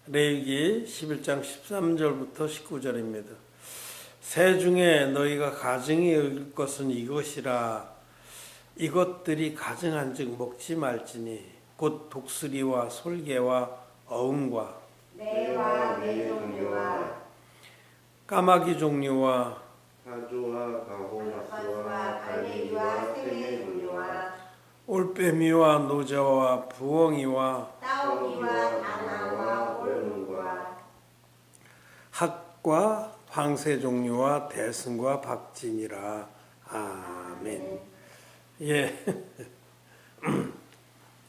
레위기 11장 13절부터 19절입니다. 새 중에 너희가 가증히 여길 것은 이것이라. 이것들이 가증한 즉 먹지 말지니 곧 독수리와 솔개와 어음과 매와 매 종류와 까마귀 종류와 가조와 가호마스와 갈매기와 새의 종류와 올빼미와 노저와 부엉이와 따오기와 다나와 올무과 학과 황새 종류와 대승과 박진이라. 아멘. 예.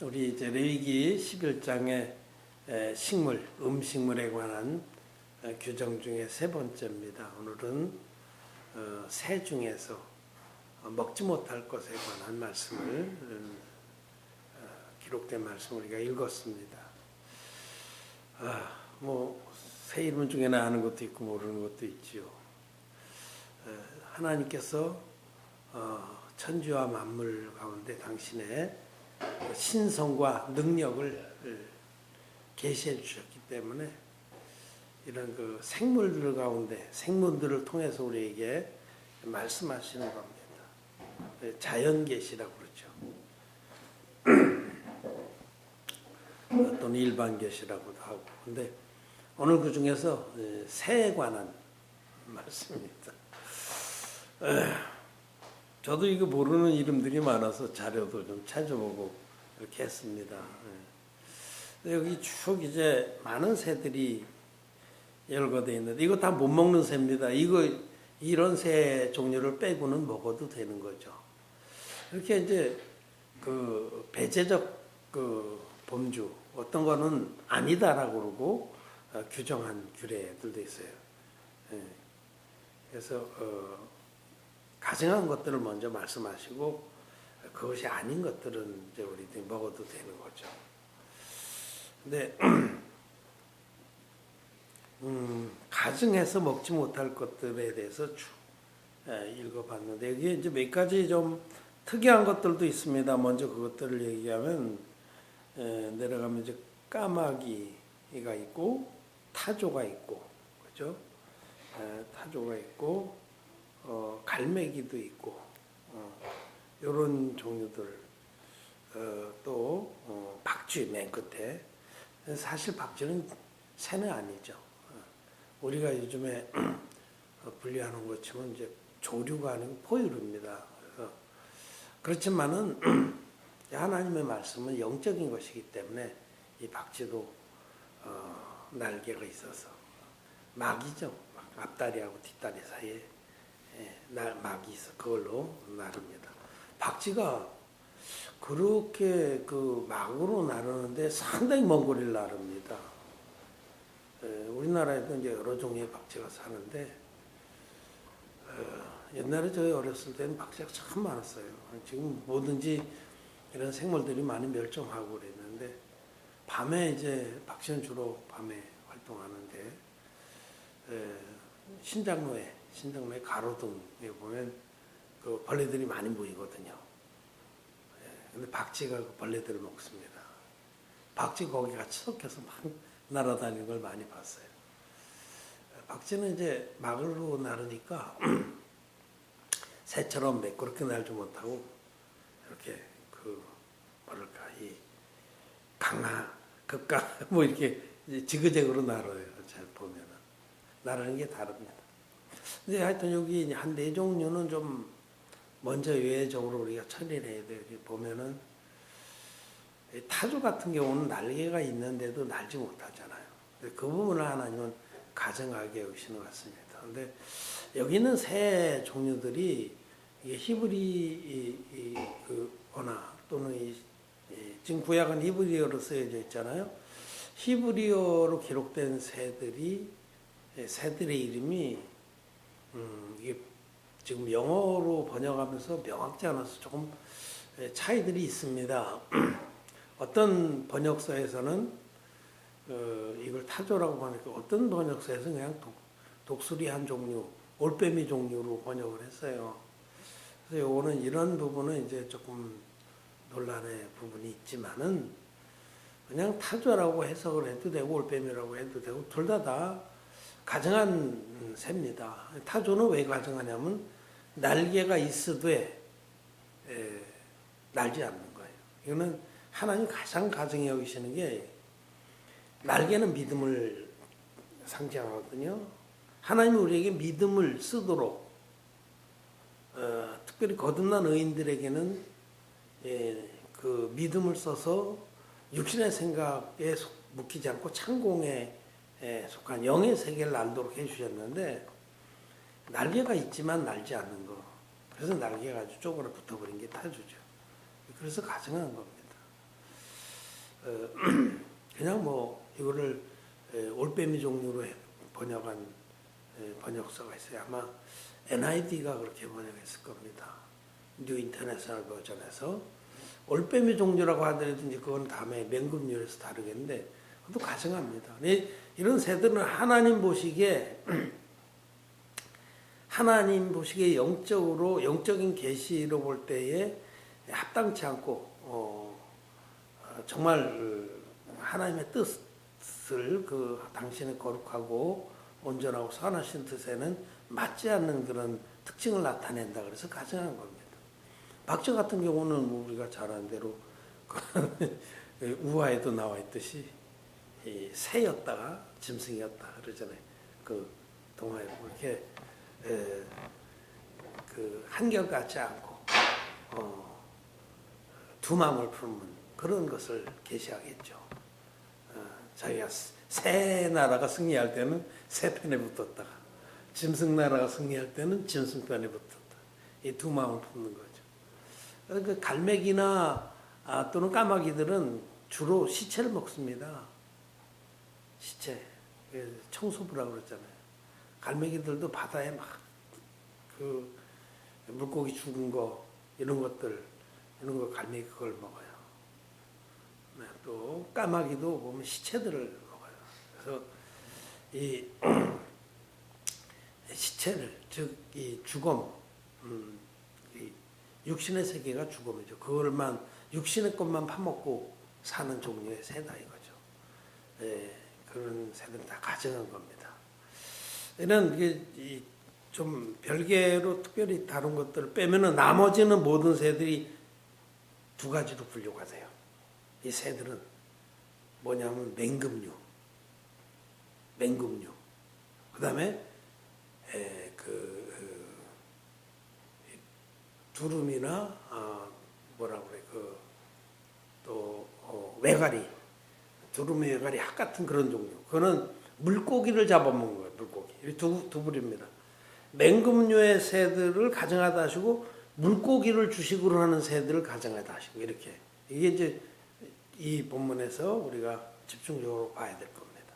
우리 이제 레위기 11장의 식물, 음식물에 관한 규정 중에 세 번째입니다. 오늘은 새 중에서 먹지 못할 것에 관한 말씀을 기록된 말씀을 우리가 읽었습니다. 새 이름 중에는 아는 것도 있고 모르는 것도 있지요. 하나님께서 천지와 만물 가운데 당신의 신성과 능력을 계시해 주셨기 때문에 이런 그 생물들 가운데 생물들을 통해서 우리에게 말씀하시는 겁니다. 자연 계시라고 그러죠. 또는 일반 계시라고도 하고. 근데 오늘 그 중에서 새에 관한 말씀입니다. 저도 이거 모르는 이름들이 많아서 자료도 좀 찾아보고 이렇게 했습니다. 여기 쭉 이제 많은 새들이 열거되어 있는데 이거 다 못 먹는 새입니다. 이런 새 종류를 빼고는 먹어도 되는 거죠. 이렇게 이제 그 배제적 그 범주 어떤 거는 아니다라고 그러고 규정한 규례들도 있어요. 그래서 가증한 것들을 먼저 말씀하시고 그것이 아닌 것들은 이제 우리들이 먹어도 되는 거죠. 근데 가증해서 먹지 못할 것들에 대해서 쭉 읽어봤는데 여기에 이제 몇 가지 좀 특이한 것들도 있습니다. 먼저 그것들을 얘기하면 내려가면 이제 까마귀가 있고 타조가 있고 그죠? 타조가 있고 갈매기도 있고 이런 종류들 또 박쥐 맨 끝에 사실 박쥐는 새는 아니죠. 우리가 요즘에 분류하는 것처럼 이제 조류가 아니고 포유류입니다. 그렇지만은 하나님의 말씀은 영적인 것이기 때문에 이 박쥐도 날개가 있어서 막이죠. 앞다리하고 뒷다리 사이에 막이 있어 그걸로 나릅니다. 박쥐가 그렇게 그 막으로 나르는데 상당히 먼 거리를 나릅니다. 우리나라에도 이제 여러 종류의 박쥐가 사는데 옛날에 저희 어렸을 때는 박쥐가 참 많았어요. 지금 뭐든지 이런 생물들이 많이 멸종하고 그랬는데 밤에 이제 박쥐는 주로 밤에 활동하는데 신장로에 가로등에 보면 그 벌레들이 많이 모이거든요. 근데 박쥐가 그 벌레들을 먹습니다. 박쥐 거기 같이 섞여서 막 날아다니는 걸 많이 봤어요. 박쥐는 이제 막으로 나르니까 새처럼 매끄럽게 날지 못하고 이렇게 이 극강 뭐 이렇게 지그재그로 날아요. 잘 보면은 나르는 게 다릅니다. 근데 하여튼 여기 한 네 종류는 좀 먼저 예외적으로 우리가 처리를 해야 돼요. 보면은 타조 같은 경우는 날개가 있는데도 날지 못하잖아요. 그 부분을 하나님은 가증하게 여기시는 것 같습니다. 근데 여기 있는 새 종류들이 히브리 언어 또는 지금 구약은 히브리어로 쓰여져 있잖아요. 히브리어로 기록된 새들의 이름이 이게 지금 영어로 번역하면서 명확지 않아서 조금 차이들이 있습니다. 어떤 번역서에서는 이걸 타조라고 하니까 어떤 번역서에서는 그냥 독수리 한 종류, 올빼미 종류로 번역을 했어요. 그래서 요거는 이런 부분은 이제 조금 논란의 부분이 있지만은 그냥 타조라고 해석을 해도 되고 올빼미라고 해도 되고 둘 다 가정한 새입니다. 타조는 왜 가정하냐면 날개가 있어도 날지 않는 거예요. 이거는 하나님 가장 가정히 여기시는 게 날개는 믿음을 상징하거든요. 하나님이 우리에게 믿음을 쓰도록 특별히 거듭난 의인들에게는 그 믿음을 써서 육신의 생각에 묶이지 않고 창공에 속한 영의 세계를 알도록 해주셨는데 날개가 있지만 날지 않는 거. 그래서 날개가 아주 쪼그라 붙어버린 게 타조죠. 그래서 가정한 겁니다. 그냥 뭐 이거를 올빼미 종류로 번역한 번역서가 있어요. 아마 NID가 그렇게 번역했을 겁니다. 뉴 인터내셔널 버전에서 올빼미 종류라고 하더라도 이제 그건 다음에 맹금률에서 다루겠는데 그것도 가정합니다. 이런 새들은 하나님 보시기에 영적인 계시로 볼 때에 합당치 않고 정말 하나님의 뜻을 당신의 거룩하고 온전하고 선하신 뜻에는 맞지 않는 그런 특징을 나타낸다. 그래서 가정한 겁니다. 박쥐 같은 경우는 우리가 잘 아는 대로 우화에도 나와 있듯이 새였다가 짐승이었다 그러잖아요. 그 동화에 이렇게 그 한결같지 않고 두 마음을 품은 그런 것을 계시하겠죠. 자기가 새 나라가 승리할 때는 새 편에 붙었다가 짐승 나라가 승리할 때는 짐승 편에 붙었다. 이 두 마음을 품는 거죠. 그 갈매기나 또는 까마귀들은 주로 시체를 먹습니다. 시체. 청소부라고 그랬잖아요. 갈매기들도 바다에 막 그 물고기 죽은 거 이런 거 갈매기 그걸 먹어요. 네, 또 까마귀도 보면 시체들을 먹어요. 그래서 이 시체를 즉 이 죽음, 이 육신의 세계가 죽음이죠. 그걸만 육신의 것만 파먹고 사는 종류의 새다 이거죠. 그런 새들은 다 가정한 겁니다. 이런 이게 좀 별개로 특별히 다른 것들을 빼면은 나머지는 모든 새들이 두 가지로 분류가 돼요. 이 새들은 뭐냐면 맹금류. 그다음에 두루미나 뭐라고 그래 또 외가리, 두루미 외가리 학 같은 그런 종류. 그거는 물고기를 잡아먹는 거예요. 물고기. 이 두 부류입니다. 맹금류의 새들을 가정하다 하시고 물고기를 주식으로 하는 새들을 가정하다 하시고 이렇게 이게 이제 이 본문에서 우리가 집중적으로 봐야 될 겁니다.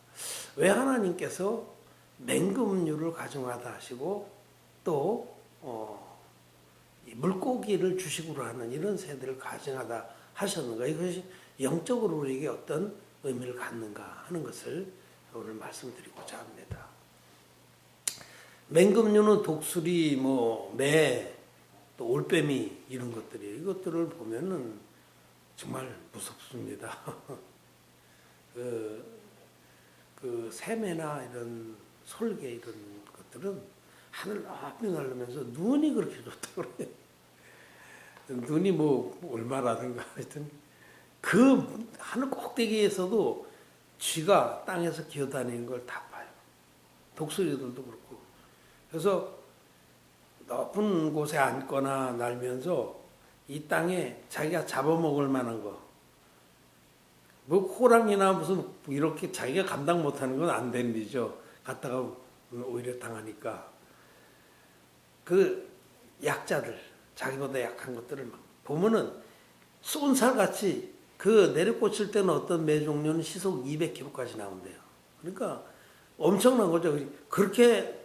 왜 하나님께서 맹금류를 가정하다 하시고 또 물고기를 주식으로 하는 이런 새들을 가정하다 하셨는가? 이것이 영적으로 우리에게 어떤 의미를 갖는가 하는 것을 오늘 말씀드리고자 합니다. 맹금류는 독수리, 매, 또 올빼미 이런 이것들을 보면은 정말 무섭습니다. 그 새매나 이런 솔개 이런 것들은 하늘 높이 날면서 눈이 그렇게 좋다고 그래요. 눈이 얼마라든가 하여튼 그 하늘 꼭대기에서도 쥐가 땅에서 기어다니는 걸 다 봐요. 독수리들도 그렇고. 그래서 높은 곳에 앉거나 날면서 이 땅에 자기가 잡아먹을 만한 거, 호랑이나 무슨 이렇게 자기가 감당 못하는 건 안 되는 일이죠. 갔다가 오히려 당하니까. 그 약자들, 자기보다 약한 것들을 막 보면은 쏜살같이 내려꽂힐 때는 어떤 매 종류는 시속 200km까지 나온대요. 그러니까 엄청난 거죠. 그렇게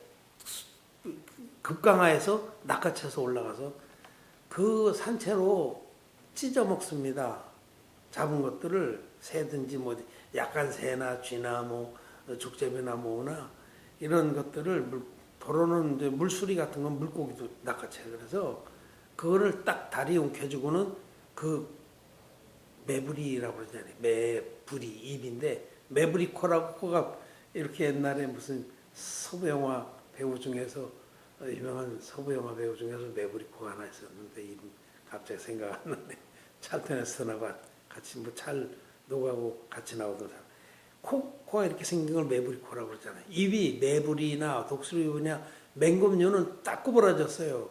급강하에서 낚아채서 올라가서 그 산채로 찢어 먹습니다. 잡은 것들을 새든지 약간 새나 쥐나 족제비나 뭐나 이런 것들을 도로는 이제 물수리 같은 건 물고기도 낚아채. 그래서 그거를 딱 다리 움켜주고는 그 매부리라고 그러잖아요. 불이 입인데 매부리코라고 코가 이렇게 옛날에 무슨 서부 영화 배우 중에서 유명한 서부 영화 배우 중에서 매부리코가 하나 있었는데 이름 갑자기 생각 안 나는데 찰턴 헤스턴하고 같이 뭐 찰노하고 같이 나오던 사람. 코가 이렇게 생긴 걸 매부리코라고 그러잖아요. 입이 매부리나 독수리나 맹금류는 딱 구부러졌어요.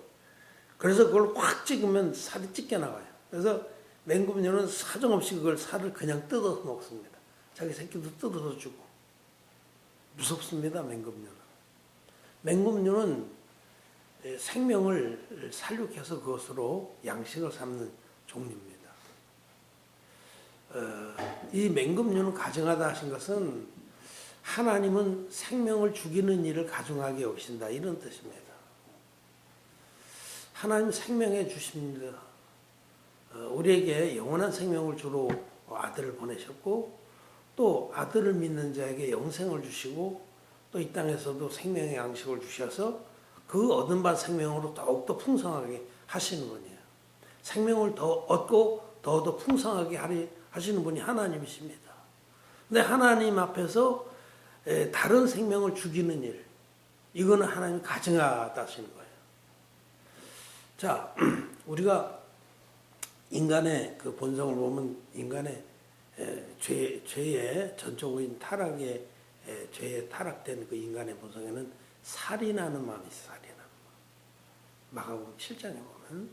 그래서 그걸 확 찍으면 살이 찢겨 나와요. 그래서 맹금류는 사정없이 그걸 살을 그냥 뜯어서 먹습니다. 자기 새끼도 뜯어서 주고. 무섭습니다, 맹금류는. 맹금류는 생명을 살육해서 그것으로 양식을 삼는 종류입니다. 이 맹금류는 가증하다 하신 것은 하나님은 생명을 죽이는 일을 가증하게 여기신다 이런 뜻입니다. 하나님 생명해 주십니다. 우리에게 영원한 생명을 주로 아들을 보내셨고 또 아들을 믿는 자에게 영생을 주시고 또 이 땅에서도 생명의 양식을 주셔서 그 얻은 바 생명으로 더욱더 풍성하게 하시는 분이에요. 생명을 더 얻고 더 풍성하게 하시는 분이 하나님이십니다. 근데 하나님 앞에서 다른 생명을 죽이는 일, 이거는 하나님이 가증하다 하시는 거예요. 자, 우리가 인간의 그 본성을 보면 인간의 죄의 전적인 타락의 죄에 타락된 그 인간의 본성에는 살인하는 마음이 있어요. 살인하는 마음. 마가복음 7장에 보면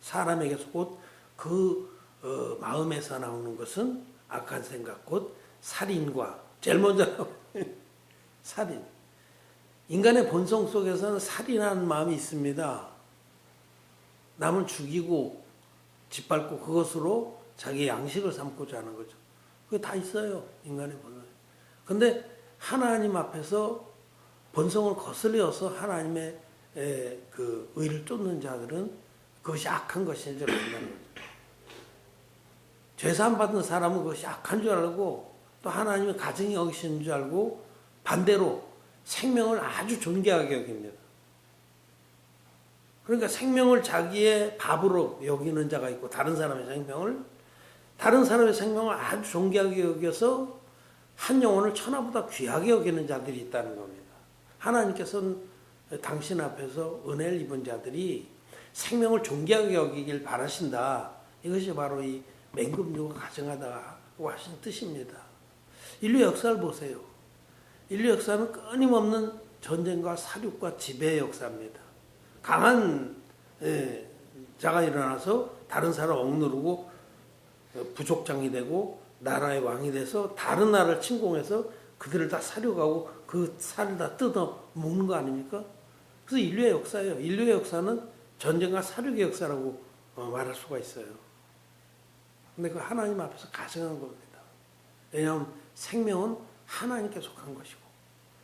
사람에게서 곧 그 마음에서 나오는 것은 악한 생각 곧 살인과 제일 먼저 살인. 인간의 본성 속에서는 살인하는 마음이 있습니다. 남을 죽이고 짓밟고 그것으로 자기 양식을 삼고자 하는 거죠. 그게 다 있어요. 인간의 본성에. 근데 하나님 앞에서 본성을 거슬려서 하나님의 그 의를 쫓는 자들은 그것이 악한 것인 줄 안다는 거죠. 죄사함 받은 사람은 그것이 악한 줄 알고 또 하나님의 가증히 여기시는 줄 알고 반대로 생명을 아주 존귀하게 여깁니다. 그러니까 생명을 자기의 밥으로 여기는 자가 있고 다른 사람의 생명을 아주 존귀하게 여겨서 한 영혼을 천하보다 귀하게 여기는 자들이 있다는 겁니다. 하나님께서는 당신 앞에서 은혜를 입은 자들이 생명을 존귀하게 여기길 바라신다. 이것이 바로 이 맹금류가 가증하다고 하신 뜻입니다. 인류 역사를 보세요. 인류 역사는 끊임없는 전쟁과 사륙과 지배의 역사입니다. 강한 자가 일어나서 다른 사람 억누르고 부족장이 되고 나라의 왕이 돼서 다른 나라를 침공해서 그들을 다 사륙하고 그 살을 다 뜯어 먹는 거 아닙니까? 그래서 인류의 역사예요. 인류의 역사는 전쟁과 사륙의 역사라고 말할 수가 있어요. 근데 그 하나님 앞에서 가증한 겁니다. 왜냐하면 생명은 하나님께 속한 것이고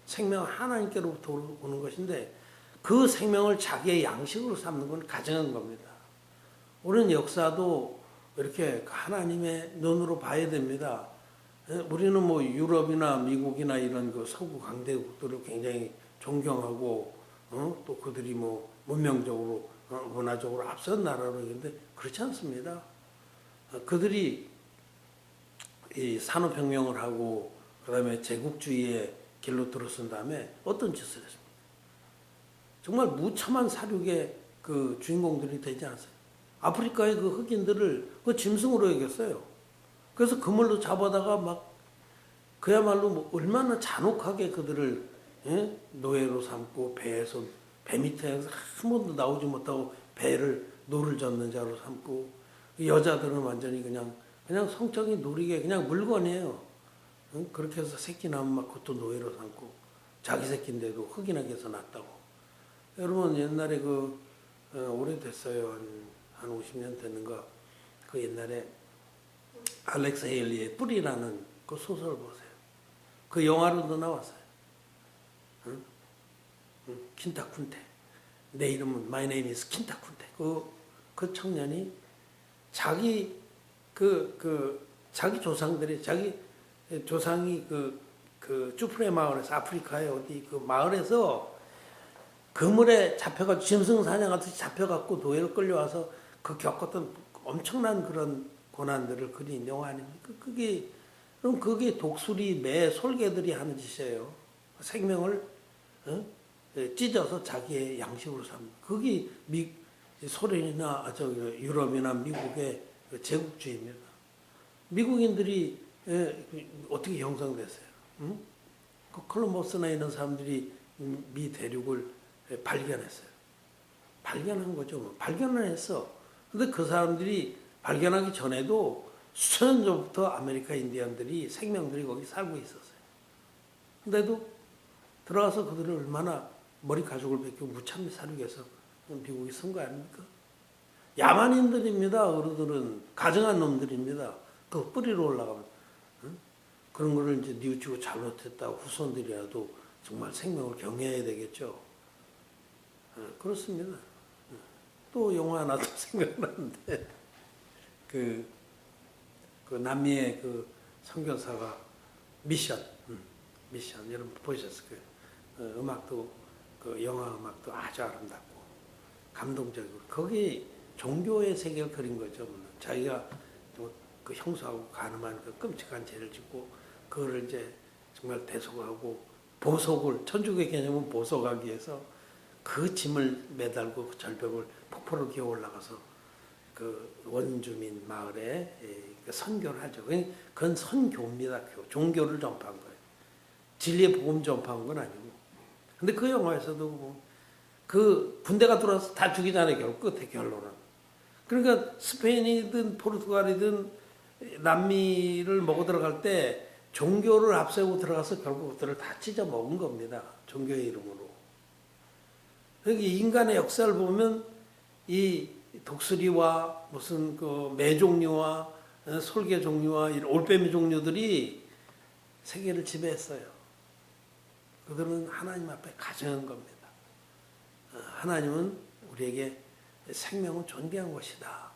생명은 하나님께로부터 오는 것인데 그 생명을 자기의 양식으로 삼는 건 가증한 겁니다. 우리는 역사도 이렇게 하나님의 눈으로 봐야 됩니다. 우리는 뭐 유럽이나 미국이나 이런 그 서구 강대국들을 굉장히 존경하고 또 그들이 뭐 문명적으로 문화적으로 앞선 나라로 있는데 그렇지 않습니다. 그들이 이 산업혁명을 하고 그다음에 제국주의의 길로 들어선 다음에 어떤 짓을 했습니까? 정말 무참한 사륙의 그 주인공들이 되지 않았어요. 아프리카의 그 흑인들을 그 짐승으로 여겼어요. 그래서 그물로 잡아다가 막 그야말로 뭐 얼마나 잔혹하게 그들을 노예로 삼고 배에서 배 밑에서 한 번도 나오지 못하고 배를 노를 젓는 자로 삼고 여자들은 완전히 그냥 성적인 놀이게 그냥 물건이에요. 그렇게 해서 새끼 낳으면 막 그것도 노예로 삼고 자기 새끼인데도 흑인에게서 낳았다고. 여러분 옛날에 오래됐어요. 한 50년 됐는가. 그 옛날에 알렉스 헤일리의 뿌리라는 그 소설 보세요. 그 영화로도 나왔어요. 킨타쿤테. 내 이름은 My name is 킨타쿤테. 그 청년이 자기 자기 조상들이 자기 조상이 그 쭈프레 마을에서 아프리카의 어디 그 마을에서 그물에 잡혀가지고 짐승 사냥하듯이 잡혀갖고 노예로 끌려와서 그 겪었던 엄청난 그런 고난들을 그린 영화 아닙니까? 그럼 그게 독수리 매 솔개들이 하는 짓이에요. 생명을 찢어서 자기의 양식으로 삽니다. 그게 소련이나 유럽이나 미국의 제국주의입니다. 미국인들이 어떻게 형성됐어요? 응? 그 콜럼버스나 이런 사람들이 미 대륙을 발견했어요. 발견한 거죠. 뭐. 발견을 했어. 근데 그 사람들이 발견하기 전에도 수천 년 전부터 아메리카 인디언들이 생명들이 거기 살고 있었어요. 근데도 들어가서 그들을 얼마나 머리 가죽을 벗기고 무참히 살기 위해서 미국이 쓴 거 아닙니까? 야만인들입니다. 어른들은 가정한 놈들입니다. 그 뿌리로 올라가면 그런 거를 이제 뉘우치고 잘못했다 후손들이라도 정말 생명을 경외해야 되겠죠. 그렇습니다. 또 영화 하나 더 생각나는데 그 남미의 그 선교사가 미션 여러분 보셨을 거예요. 음악도 그 영화 음악도 아주 아름답고 감동적이고 거기 종교의 세계를 그린 거죠. 자기가 그 형수하고 가늠한 그 끔찍한 죄를 짓고 그거를 이제 정말 대속하고 보속을 천주교의 개념은 보속하기 위해서 그 짐을 매달고 그 절벽을 폭포를 기어 올라가서 그 원주민 마을에 선교를 하죠. 그건 선교입니다. 종교를 전파한 거예요. 진리의 복음 전파한 건 아니고. 근데 그 영화에서도 그 군대가 들어와서 다 죽이잖아요. 결국 끝에 결론은. 그러니까 스페인이든 포르투갈이든 남미를 먹어 들어갈 때 종교를 앞세우고 들어가서 결국 그들을 다 찢어 먹은 겁니다. 종교의 이름으로. 그러니까 인간의 역사를 보면 이 독수리와 무슨 그 매 종류와 솔개 종류와 이런 올빼미 종류들이 세계를 지배했어요. 그들은 하나님 앞에 가정한 겁니다. 하나님은 우리에게 생명은 존귀한 것이다.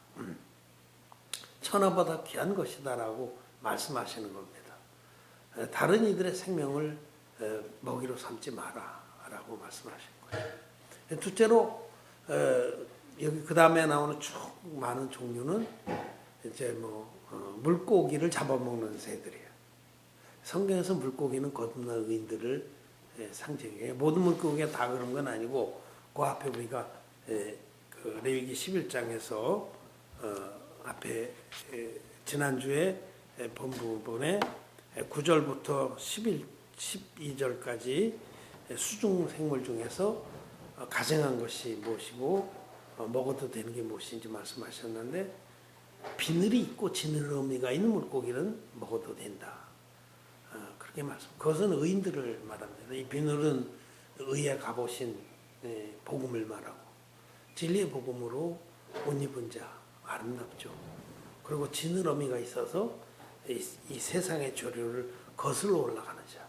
천하보다 귀한 것이다 라고 말씀하시는 겁니다. 다른 이들의 생명을 먹이로 삼지 마라 라고 말씀하신 거예요. 둘째로 여기 그 다음에 나오는 쭉 많은 종류는 이제 물고기를 잡아먹는 새들이에요. 성경에서 물고기는 거듭난 의인들을 상징해요. 모든 물고기가 다 그런 건 아니고 그 앞에 우리가 그 레위기 11장에서 앞에 지난주에 본 부분에 9절부터 12절까지 수중 생물 중에서 가증한 것이 무엇이고 먹어도 되는 게 무엇인지 말씀하셨는데 비늘이 있고 지느러미가 있는 물고기는 먹어도 된다. 그렇게 말씀. 그것은 의인들을 말합니다. 이 비늘은 의에 가보신 복음을 말하고 진리의 복음으로 옷 입은 자 아름답죠. 그리고 지느러미가 있어서 이 세상의 조류를 거슬러 올라가는 자.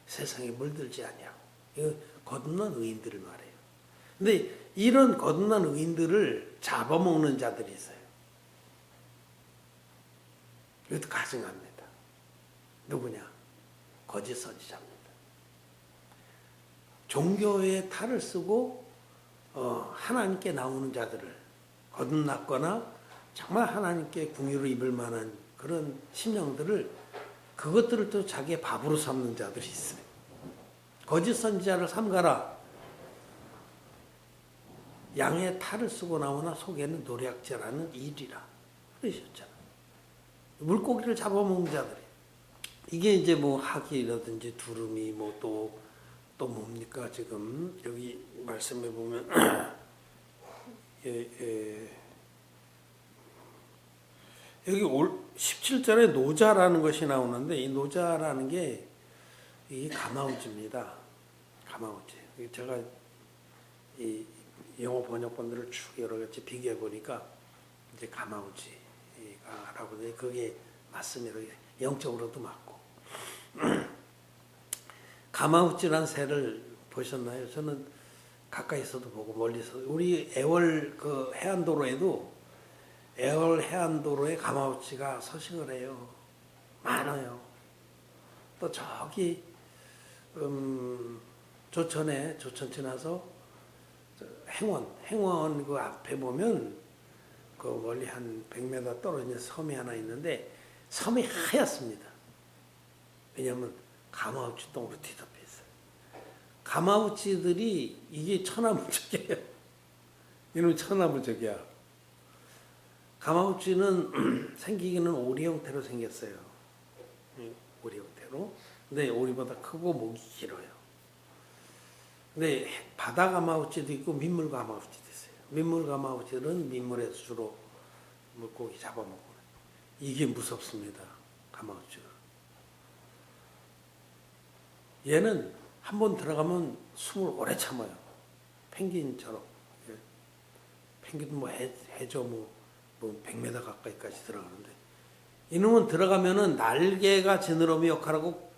세상에 물들지 아니하고. 이거 거듭난 의인들을 말해요. 근데 이런 거듭난 의인들을 잡아먹는 자들이 있어요. 이것도 가증합니다. 누구냐? 거짓 선지자입니다. 종교의 탈을 쓰고 하나님께 나오는 자들을 거듭났거나 정말 하나님께 궁유를 입을 만한 그런 심령들을 그것들을 또 자기의 밥으로 삼는 자들이 있어요. 거짓 선지자를 삼가라. 양의 탈을 쓰고 나오나 속에는 노략질하는 일이라 그러셨잖아요. 물고기를 잡아먹는 자들이. 이게 이제 하기라든지 두루미 또 뭡니까 지금 여기 말씀해 보면 여기 17절에 노자라는 것이 나오는데 이 노자라는 게 이게 가마우지입니다. 가마우지. 제가 이 영어 번역본들을 쭉 여러 가지 비교해 보니까 이제 가마우지가라고 돼. 그게 맞습니다. 영적으로도 맞고. 가마우지란 새를 보셨나요? 저는 가까이서도 보고 멀리서 우리 애월 그 해안도로에도 애월 해안도로에 가마우치가 서식을 해요. 많아요. 또 저기 조천 지나서 행원 그 앞에 보면 그 멀리 한 100m 떨어진 섬이 하나 있는데 섬이 하얗습니다. 왜냐하면 가마우치 똥으로 뒤덮여 있어요. 가마우치들이 이게 천하무적이에요. 이놈이 천하무적이야. 가마우치는 생기기는 오리 형태로 생겼어요. 오리 형태로. 근데 오리보다 크고 목이 길어요. 근데 바다 가마우치도 있고 민물 가마우치도 있어요. 민물 가마우치는 민물에서 주로 물고기 잡아먹고 이게 무섭습니다. 가마우치가. 얘는 한번 들어가면 숨을 오래 참아요. 펭귄처럼. 펭귄도 뭐 해저 뭐 100m 가까이까지 들어가는데 이놈은 들어가면은 날개가 지느러미 역할하고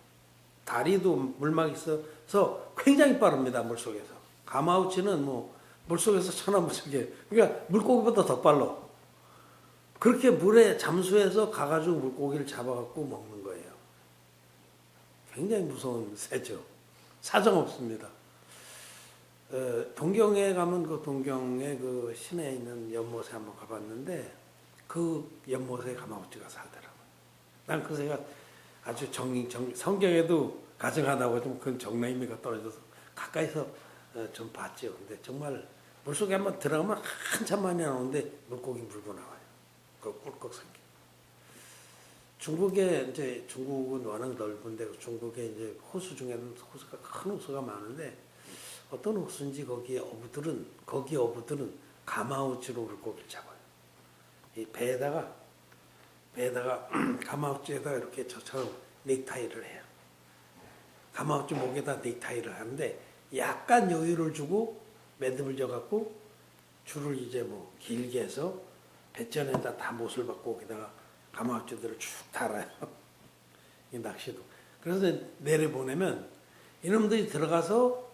다리도 물막이 있어서 굉장히 빠릅니다. 물속에서. 가마우치는 뭐 물속에서 천하무적이에요. 그러니까 물고기보다 더 빨라. 그렇게 물에 잠수해서 가가지고 물고기를 잡아갖고 먹는 거예요. 굉장히 무서운 새죠. 사정없습니다. 동경에 가면 그 동경에 그 시내에 있는 연못에 한번 가봤는데 그 연못에 가마우치가 살더라고요. 난 그 새가 아주 성경에도 가증하다고 좀 그런 정례 의미가 떨어져서 가까이서 좀 봤죠. 근데 정말 물속에 한번 들어가면 한참 만에 나오는데 물고기 물고 나와요. 그 꿀꺽 생겨. 중국은 워낙 넓은데 중국에 이제 호수 중에는 호수가 큰 호수가 많은데 어떤 호수인지 거기 어부들은 가마우치로 물고기를 잡아요. 이 배에다가 가마우치에다가 이렇게 저처럼 넥타이를 해요. 가마우치 목에다 넥타이를 하는데 약간 여유를 주고 매듭을 져갖고 줄을 이제 뭐 길게 해서 배전에다 다 못을 받고 거기다가 가마우치들을 쭉 달아요. 이 낚시도. 그래서 내려보내면 이놈들이 들어가서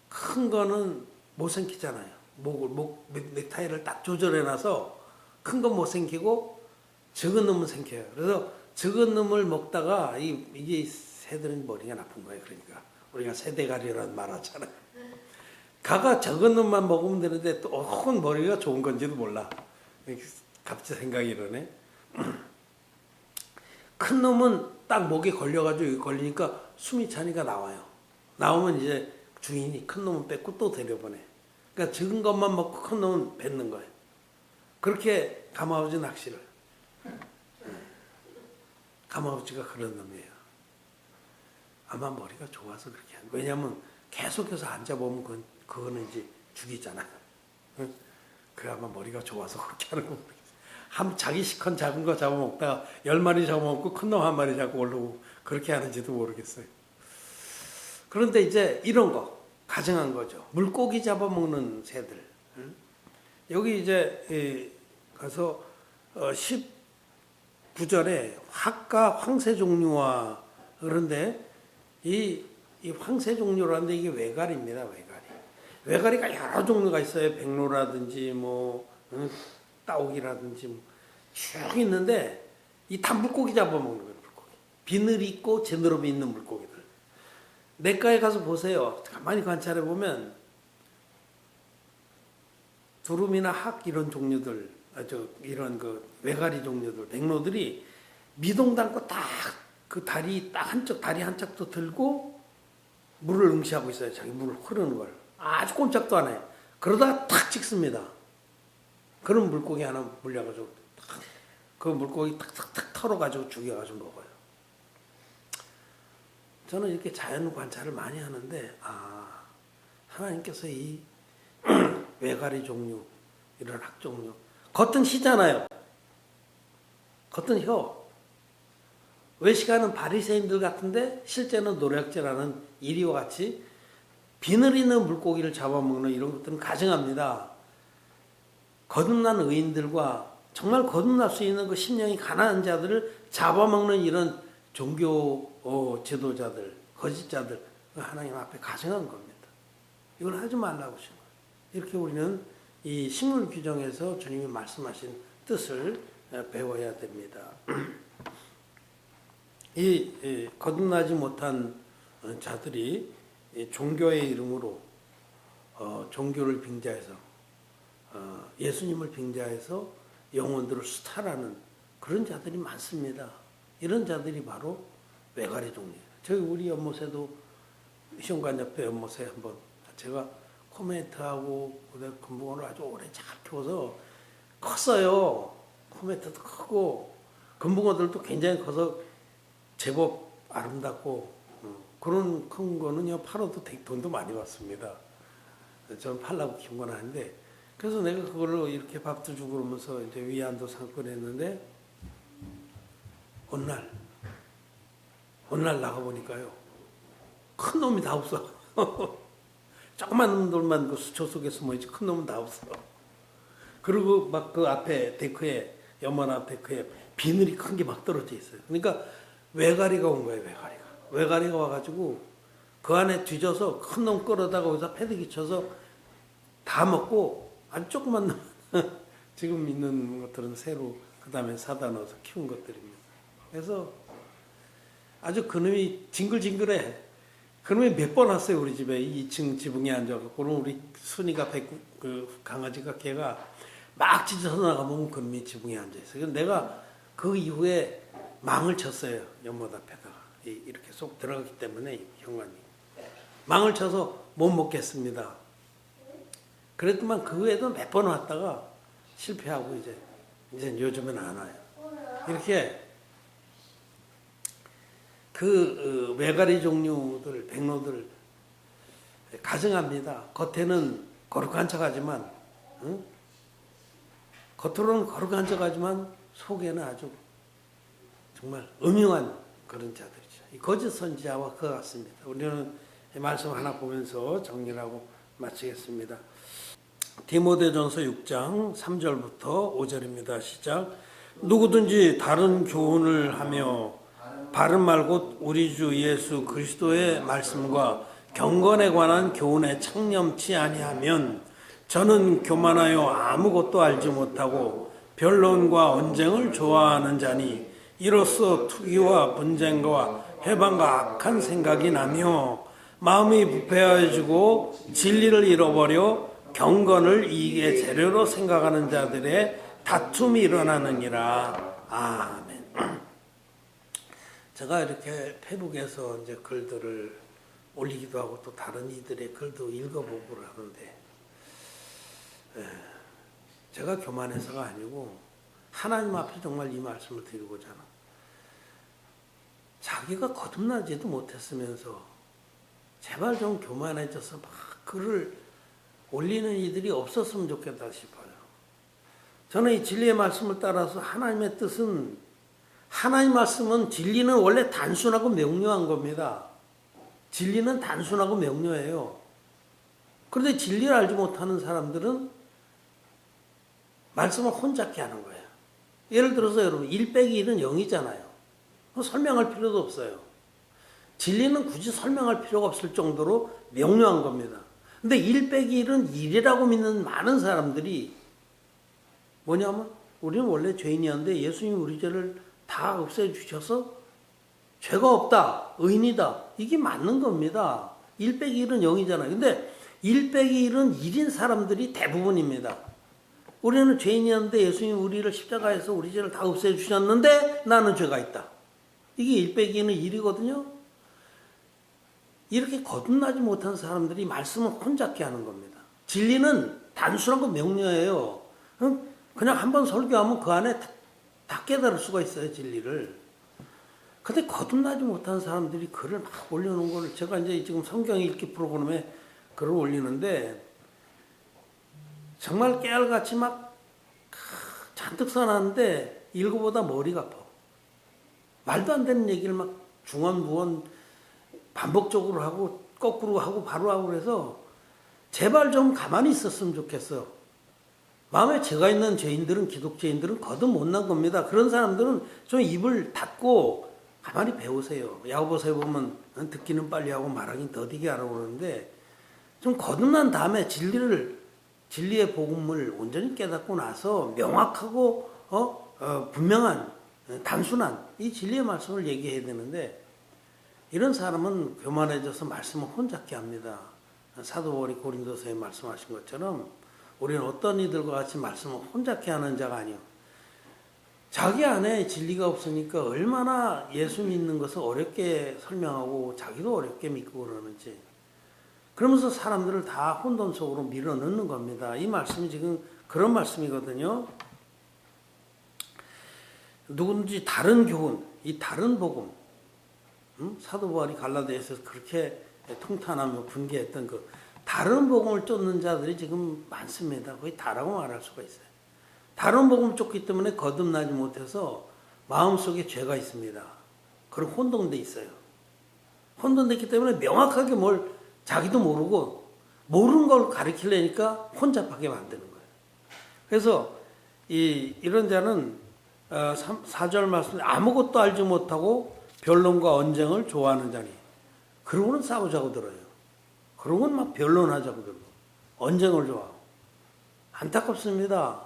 큰 거는 못 생기잖아요. 넥타이를 딱 조절해놔서 큰 건 못 생기고 적은 놈은 생겨요. 그래서 적은 놈을 먹다가 이게 새들은 머리가 나쁜 거예요. 그러니까 우리가 새대가리라는 말 하잖아요. 가가 적은 놈만 먹으면 되는데 또 혹은 머리가 좋은 건지도 몰라. 갑자기 생각이 이러네. 큰 놈은 딱 목에 걸려가지고 걸리니까 숨이 차니까 나와요. 나오면 이제 주인이 큰 놈은 뺏고 또 데려보내. 그러니까 적은 것만 먹고 큰 놈은 뱉는 거예요. 그렇게 가마우치 낚시를. 가마우치가 그런 놈이에요. 아마 머리가 좋아서 그렇게 하는 거예요. 왜냐하면 계속해서 앉아보면 그거는 이제 죽이잖아요. 그 아마 머리가 좋아서 그렇게 하는 거 모르겠어요. 자기 시컨 작은 거 잡아먹다가 10마리 잡아먹고 큰 놈 1마리 잡고 올라오고 그렇게 하는지도 모르겠어요. 그런데 이제 이런 거 가정한 거죠. 물고기 잡아먹는 새들. 여기 이제 가서 19절에 학과 황새종류와 그런데 이 황새종류라는데 이게 외가리입니다. 외가리가 여러 종류가 있어요. 백로라든지 뭐 따오기라든지 쭉 있는데 이 다 물고기 잡아먹는 거예요. 물고기. 비늘이 있고 지느러미 있는 물고기들. 냇가에 가서 보세요. 가만히 관찰해 보면 두루미나 학 이런 종류들, 이런 그 외가리 종류들, 백로들이 미동 담고 딱 그 다리 한쪽도 들고 물을 응시하고 있어요. 자기 물을 흐르는 걸. 아주 꼼짝도 안 해요. 그러다가 탁 찍습니다. 그런 물고기 하나 물려가지고 그 물고기 탁탁탁 털어가지고 죽여가지고 먹어요. 저는 이렇게 자연 관찰을 많이 하는데 하나님께서 이 외가리 종류 이런 학종류 겉은 희잖아요. 겉은 혀. 외식하는 바리새인들 같은데 실제는 노략질하는 이리와 같이 비늘 있는 물고기를 잡아먹는 이런 것들은 가증합니다. 거듭난 의인들과 정말 거듭날 수 있는 그 심령이 가난한 자들을 잡아먹는 이런 종교 지도자들, 거짓자들 하나님 앞에 가증한 겁니다. 이걸 하지 말라고 하신 거예요. 이렇게 우리는 이 식물 규정에서 주님이 말씀하신 뜻을 배워야 됩니다. 이 거듭나지 못한 자들이 종교의 이름으로 종교를 빙자해서 예수님을 빙자해서 영혼들을 수탈하는 그런 자들이 많습니다. 이런 자들이 바로 외가리 종류예요. 저희 우리 연못에도 시험관 옆에 연못에 한번 제가 코메트하고 금붕어를 아주 오래 잘 키워서 컸어요. 코메트도 크고 금붕어들도 굉장히 커서 제법 아름답고 그런 큰 거는요 팔아도 돈도 많이 받습니다. 저는 팔라고 키운 건 아닌데 그래서 내가 그걸로 이렇게 밥도 주고 그러면서 이제 위안도 삼고 그랬는데 어느 날 나가보니까요 큰 놈이 다 없어. 조그만 놈들만 그 수초 속에 숨어있지 큰 놈은 다 없어. 그리고 막 그 앞에 데크에 연못 앞 데크에 비늘이 큰 게 막 떨어져 있어요. 그러니까 외가리가 온 거예요. 외가리가 와가지고 그 안에 뒤져서 큰 놈 끌어다가 거기서 패드기 쳐서 다 먹고 아주 조그만 놈 지금 있는 것들은 새로 그 다음에 사다 넣어서 키운 것들입니다. 그래서 아주 그놈이 징글징글해. 그놈이 몇 번 왔어요. 우리 집에 2층 지붕에 앉아서. 그럼 우리 순이가 그 강아지가 걔가 막 짖어서 나가면 그놈이 지붕에 앉아있어요. 그래서 내가 그 이후에 망을 쳤어요. 연못 앞에다가. 이렇게 쏙 들어갔기 때문에 현관이. 망을 쳐서 못 먹겠습니다. 그랬더만 그 후에도 몇 번 왔다가 실패하고 이제 요즘은 안 와요. 이렇게 그 외가리 종류들, 백로들 가증합니다. 겉에는 거룩한 척하지만 겉으로는 거룩한 척하지만 속에는 아주 정말 음흉한 그런 자들이죠. 이 거짓 선지자와 그와 같습니다. 우리는 이 말씀 하나 보면서 정리하고 마치겠습니다. 디모데전서 6장 3절부터 5절입니다. 시작. 누구든지 다른 교훈을 하며 바른 말곧 우리 주 예수 그리스도의 말씀과 경건에 관한 교훈에 창념치 아니하면 저는 교만하여 아무것도 알지 못하고 변론과 언쟁을 좋아하는 자니 이로써 투기와 분쟁과 해방과 악한 생각이 나며 마음이 부패하여지고 진리를 잃어버려 경건을 이익의 재료로 생각하는 자들의 다툼이 일어나느니라. 아멘. 제가 이렇게 페북에서 이제 글들을 올리기도 하고 또 다른 이들의 글도 읽어보고 하는데 제가 교만해서가 아니고 하나님 앞에 정말 이 말씀을 드리고자 하는 자기가 거듭나지도 못했으면서 제발 좀 교만해져서 막 글을 올리는 이들이 없었으면 좋겠다 싶어요. 저는 이 진리의 말씀을 따라서 하나님의 뜻은 하나님 말씀은 진리는 원래 단순하고 명료한 겁니다. 진리는 단순하고 명료해요. 그런데 진리를 알지 못하는 사람들은 말씀을 혼잡게 하는 거예요. 예를 들어서 여러분 1 빼기 1은 0이잖아요. 설명할 필요도 없어요. 진리는 굳이 설명할 필요가 없을 정도로 명료한 겁니다. 근데 1 빼기 1은 1이라고 믿는 많은 사람들이 뭐냐면 우리는 원래 죄인이었는데 예수님이 우리 죄를 다 없애주셔서 죄가 없다, 의인이다. 이게 맞는 겁니다. 1 빼기 1은 0이잖아요. 근데 1 빼기 1은 1인 사람들이 대부분입니다. 우리는 죄인이었는데 예수님이 우리를 십자가에서 우리 죄를 다 없애주셨는데 나는 죄가 있다. 이게 1 빼기 1은 1이거든요. 이렇게 거듭나지 못한 사람들이 말씀을 혼잡게 하는 겁니다. 진리는 단순하고 명료해요. 그냥 한번 설교하면 그 안에 다 깨달을 수가 있어요, 진리를. 근데 거듭나지 못한 사람들이 글을 막 올려놓은 걸 제가 이제 지금 성경 읽기 프로그램에 글을 올리는데 정말 깨알같이 막 잔뜩 써놨는데 읽어보다 머리가 아파. 말도 안 되는 얘기를 막 중언부언 반복적으로 하고 거꾸로 하고 바로 하고 그래서 제발 좀 가만히 있었으면 좋겠어. 마음에 죄가 있는 죄인들은 기독죄인들은 거듭 못난 겁니다. 그런 사람들은 좀 입을 닫고 가만히 배우세요. 야고보서에 보면 듣기는 빨리 하고 말하기는 더디게 하라고 그러는데 좀 거듭난 다음에 진리의 복음을 온전히 깨닫고 나서 명확하고 분명한 단순한 이 진리의 말씀을 얘기해야 되는데 이런 사람은 교만해져서 말씀을 혼잡게 합니다. 사도 바울이 고린도서에 말씀하신 것처럼 우리는 어떤 이들과 같이 말씀을 혼잡게 하는 자가 아니요 자기 안에 진리가 없으니까 얼마나 예수 믿는 것을 어렵게 설명하고 자기도 어렵게 믿고 그러는지. 그러면서 사람들을 다 혼돈 속으로 밀어넣는 겁니다. 이 말씀이 지금 그런 말씀이거든요. 누군지 다른 교훈, 이 다른 복음, 사도 바울이 갈라디아에서 그렇게 통탄하며 분개했던 그 다른 복음을 쫓는 자들이 지금 많습니다. 거의 다라고 말할 수가 있어요. 다른 복음을 쫓기 때문에 거듭나지 못해서 마음속에 죄가 있습니다. 그리고 혼돈돼 있어요. 혼돈됐기 때문에 명확하게 뭘 자기도 모르고 모르는 걸 가르치려니까 혼잡하게 만드는 거예요. 그래서 이런 자는 4절 말씀에 아무것도 알지 못하고 변론과 언쟁을 좋아하는 자니 그러고는 싸우자고 들어요. 그러고는 막 변론하자고 들고 언쟁을 좋아하고 안타깝습니다.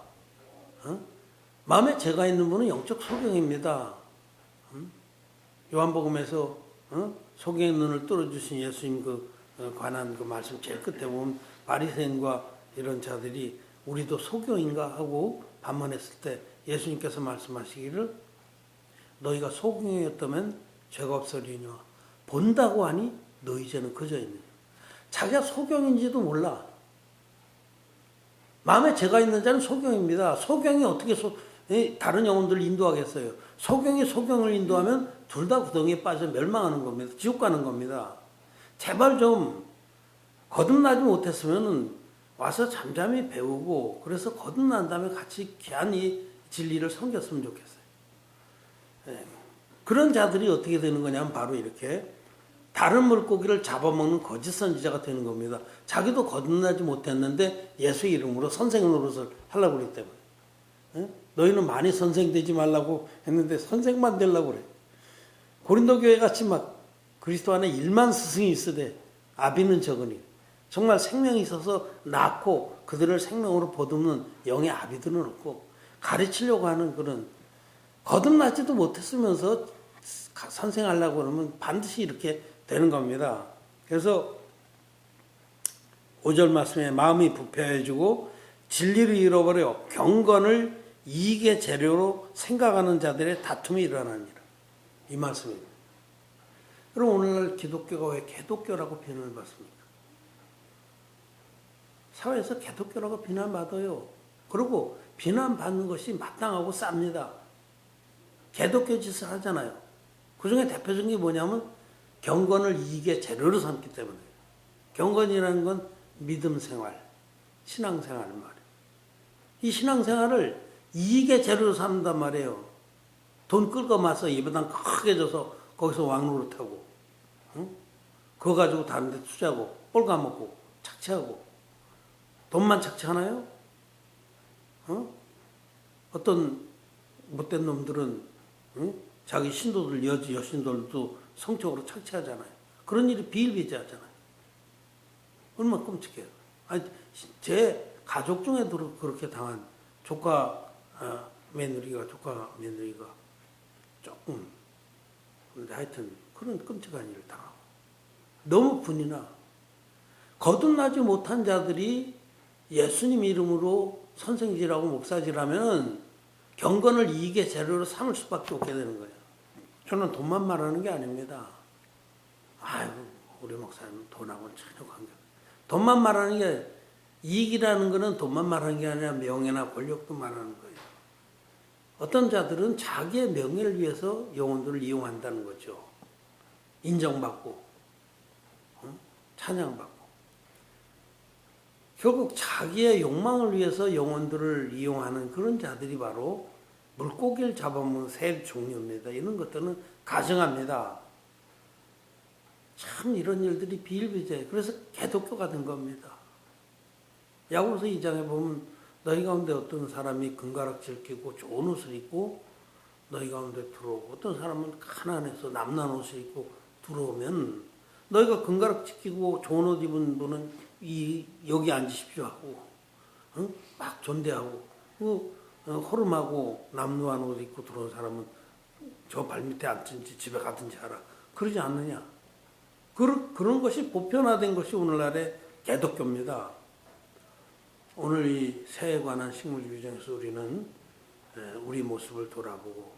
마음에 죄가 있는 분은 영적 소경입니다. 요한복음에서 소경의 눈을 뚫어주신 예수님 관한 그 말씀 제일 끝에 보면 바리새인과 이런 자들이 우리도 소경인가 하고 반문했을 때 예수님께서 말씀하시기를 너희가 소경이었다면 죄가 없으리니와 본다고 하니 너희 죄는 그저 있느냐. 자기가 소경인지도 몰라. 마음에 죄가 있는 자는 소경입니다. 소경이 어떻게 다른 영혼들을 인도하겠어요. 소경이 소경을 인도하면 둘 다 구덩이에 빠져 멸망하는 겁니다. 지옥 가는 겁니다. 제발 좀 거듭나지 못했으면 와서 잠잠히 배우고 그래서 거듭난 다음에 같이 귀한 이 진리를 섬겼으면 좋겠어요. 네. 그런 자들이 어떻게 되는 거냐면 바로 이렇게 다른 물고기를 잡아먹는 거짓 선지자가 되는 겁니다. 자기도 거듭나지 못했는데 예수의 이름으로 선생 노릇을 하려고 그러기 때문에. 네? 너희는 많이 선생 되지 말라고 했는데 선생만 되려고 그래. 고린도 교회 같이 막 그리스도 안에 1만 스승이 있으되 아비는 적으니 정말 생명이 있어서 낳고 그들을 생명으로 보듬는 영의 아비들은 없고 가르치려고 하는 그런 거듭나지도 못했으면서 선생하려고 그러면 반드시 이렇게 되는 겁니다. 그래서 5절 말씀에 마음이 부패해지고 진리를 잃어버려 경건을 이익의 재료로 생각하는 자들의 다툼이 일어납니다. 이 말씀입니다. 그럼 오늘날 기독교가 왜 개독교라고 비난을 받습니까? 사회에서 개독교라고 비난받아요. 그리고 비난받는 것이 마땅하고 쌉니다. 개독교 짓을 하잖아요. 그 중에 대표적인 게 뭐냐면 경건을 이익의 재료로 삼기 때문에. 경건이라는 건 믿음 생활, 신앙 생활 말이에요. 이 신앙 생활을 이익의 재료로 삼는단 말이에요. 돈 끌고 마서 예배당 크게 줘서 거기서 왕노릇하고, 그거 가지고 다른 데 투자하고, 꼴 까먹고, 착취하고. 돈만 착취하나요? 어떤 못된 놈들은 자기 신도들, 여신들도 성적으로 착취하잖아요. 그런 일이 비일비재하잖아요. 얼마나 끔찍해요. 아니, 제 가족 중에도 그렇게 당한 조카 며느리가 조금, 근데 하여튼 그런 끔찍한 일을 당하고. 너무 분이나 거듭나지 못한 자들이 예수님 이름으로 선생질하고 목사질하면 경건을 이익의 재료로 삼을 수밖에 없게 되는 거예요. 저는 돈만 말하는 게 아닙니다. 아이고, 우리 목사님 돈하고는 전혀 관계없어요. 돈만 말하는 게, 이익이라는 거는 돈만 말하는 게 아니라 명예나 권력도 말하는 거예요. 어떤 자들은 자기의 명예를 위해서 영혼들을 이용한다는 거죠. 인정받고, 찬양받고. 결국 자기의 욕망을 위해서 영혼들을 이용하는 그런 자들이 바로 물고기를 잡아먹는 새 종류입니다. 이런 것들은 가증합니다. 참 이런 일들이 비일비재. 그래서 개독교가 된 겁니다. 야고보서 2장에 보면 너희 가운데 어떤 사람이 금가락지를 끼고 좋은 옷을 입고 너희 가운데 들어오고 어떤 사람은 가난해서 남난 옷을 입고 들어오면 너희가 금가락지 끼고 좋은 옷 입은 분은 여기 앉으십시오 하고 막 존대하고 호름하고 남루한 옷 입고 들어온 사람은 저 발밑에 앉든지 집에 가든지 하라. 그러지 않느냐. 그런 것이 보편화된 것이 오늘날의 개독교입니다. 오늘 이 새에 관한 식물주의 중에서 우리는 우리 모습을 돌아보고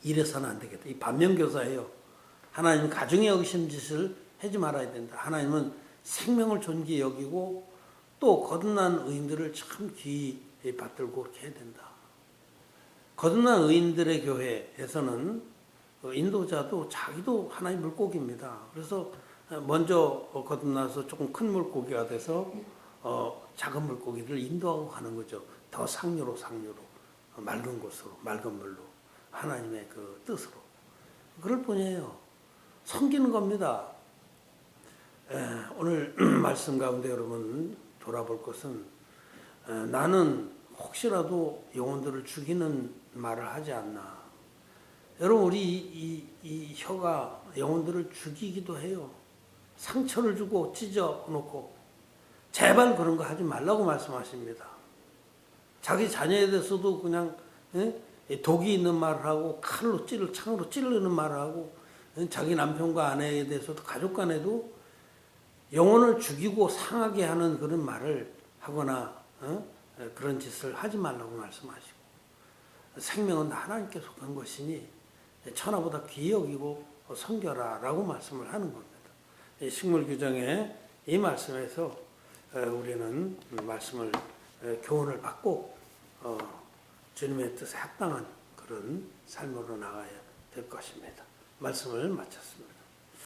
이래서는 안 되겠다. 이 반면교사예요. 하나님은 가정의 의심짓을 하지 말아야 된다. 하나님은 생명을 존귀히 여기고 또 거듭난 의인들을 참 귀히 받들고 그렇게 해야 된다. 거듭난 의인들의 교회에서는 인도자도 자기도 하나의 물고기입니다. 그래서 먼저 거듭나서 조금 큰 물고기가 돼서 작은 물고기를 인도하고 가는 거죠. 더 상류로 맑은 곳으로 맑은 물로 하나님의 그 뜻으로 그럴 뿐이에요. 섬기는 겁니다. 오늘 말씀 가운데 여러분 돌아볼 것은 나는 혹시라도 영혼들을 죽이는 말을 하지 않나. 여러분 우리 이 혀가 영혼들을 죽이기도 해요. 상처를 주고 찢어 놓고 제발 그런 거 하지 말라고 말씀하십니다. 자기 자녀에 대해서도 그냥 독이 있는 말을 하고 창으로 찌르는 말을 하고 자기 남편과 아내에 대해서도 가족 간에도 영혼을 죽이고 상하게 하는 그런 말을 하거나 그런 짓을 하지 말라고 말씀하시고 생명은 하나님께 속한 것이니 천하보다 귀히 여기고 섬겨라 라고 말씀을 하는 겁니다. 식물규정의 이 말씀에서 우리는 말씀을 교훈을 받고 주님의 뜻에 합당한 그런 삶으로 나가야 될 것입니다. 말씀을 마쳤습니다.